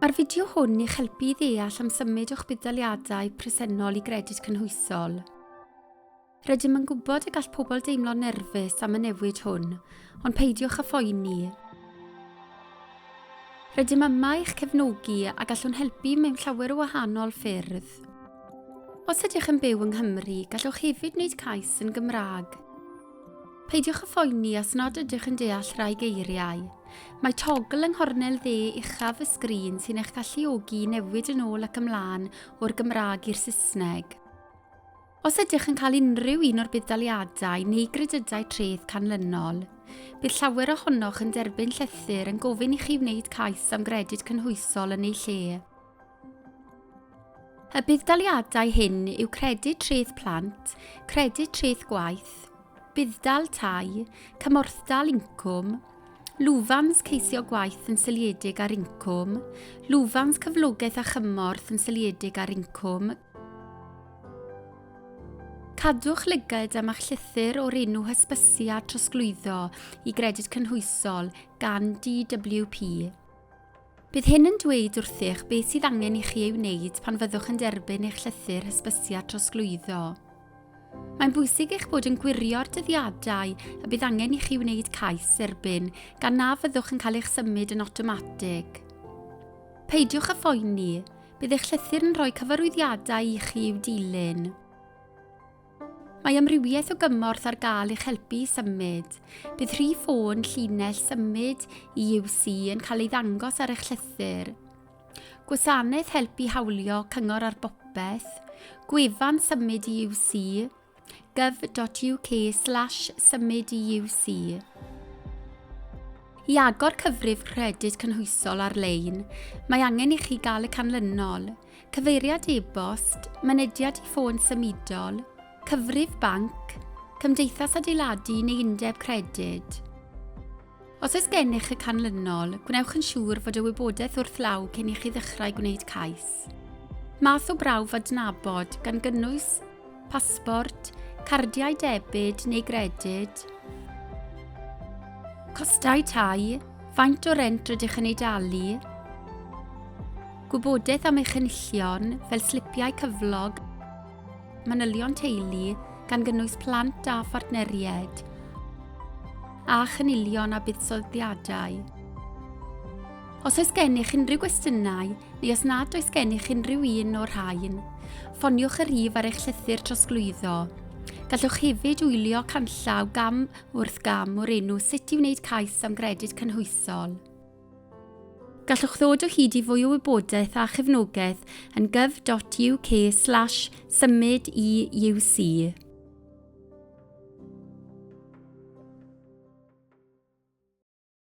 Mae'r fideo hwn i'ch helpu i ddeall am symud o'ch budaliadau presennol i Gredyd Cynhwysol. Rydym yn gwybod y gall pobl deimlo nerfus am y newid hwn, ond peidiwch â phoeni. Rydym yma i'ch cefnogi a gallwn helpu mewn llawer o wahanol ffyrdd. Os ydych yn byw yng Nghymru, gallwch hefyd wneud cais yn Gymraeg. Peidiwch â phoeni os nad ydych yn deall rhai geiriau. Mae togl yng nghornel dde uchaf y sgrin sy'n eich galluogi i newid yn ôl ac ymlaen o'r Gymraeg i'r Saesneg. Os ydych yn cael unrhyw un o'r budaliadau neu gredydau treth canlynol, bydd llawer ohonoch yn derbyn llythyr yn gofyn i chi wneud cais am Gredyd Cynhwysol yn ei lle. Y budaliadau hyn yw credyd treth plant, credyd treth gwaith, buddal tai, cymorthdal incwm, lwfans ceisio gwaith yn syliedig ar incwm, lwfans cyflogaeth a chymorth yn syliedig ar incwm. Cadwch lygad am eich llythyr o'r enw hysbysiad trosglwyddo i Gredyd Cynhwysol gan DWP. Bydd hyn yn dweud wrthych beth sydd angen i chi ei wneud pan fyddwch yn derbyn eich llythyr hysbysiad trosglwyddo. Mae'n bwysig eich bod yn gwirio'r dyddiadau a bydd angen i chi wneud cais erbyn gan na fyddwch yn cael eich symud yn awtomatig. Peidiwch â phoeni, bydd eich llythyr yn rhoi cyfarwyddiadau i chi i'w dilyn. Mae amrywiaeth o gymorth ar gael eich helpu i symud. Bydd rhif ffôn llinell symud i UC yn cael ei ddangos ar eich llythyr. Gwasanaeth helpu hawlio cyngor ar bopeth, gwefan symud i UC, gov.uk/symud i UC. I agor cyfrif Gredyd Cynhwysol ar-lein, mae angen i chi gael y canlynol, cyfeiriad e-bost, mynediad i ffôn symudol, cyfrif banc, cymdeithas adeiladu neu undeb credyd. Os oes gennych y canlynol, gwnewch yn siŵr fod y wybodaeth wrth law cyn i chi ddechrau gwneud cais. Math o brawf adnabod gan gynnwys pasport, cardiau debyd neu gredyd, costau tai, faint o rent rydych yn ei dalu, gwybodaeth am eich enillion fel slipiau cyflog, manylion teulu gan gynnwys plant a phartneriaid, a chanilion a buddsoddiadau. Os oes gennych unrhyw gwestiynau neu os nad oes gennych unrhyw un o'r rhain, ffoniwch y rhif ar eich llythyr trosglwyddo. Gallwch hefyd wylio canllaw gam wrth gam o'r enw sut i wneud cais am Gredyd Cynhwysol. Gallwch ddod o hyd i fwy o wybodaeth a chefnogaeth yn gov.uk/symud i UC.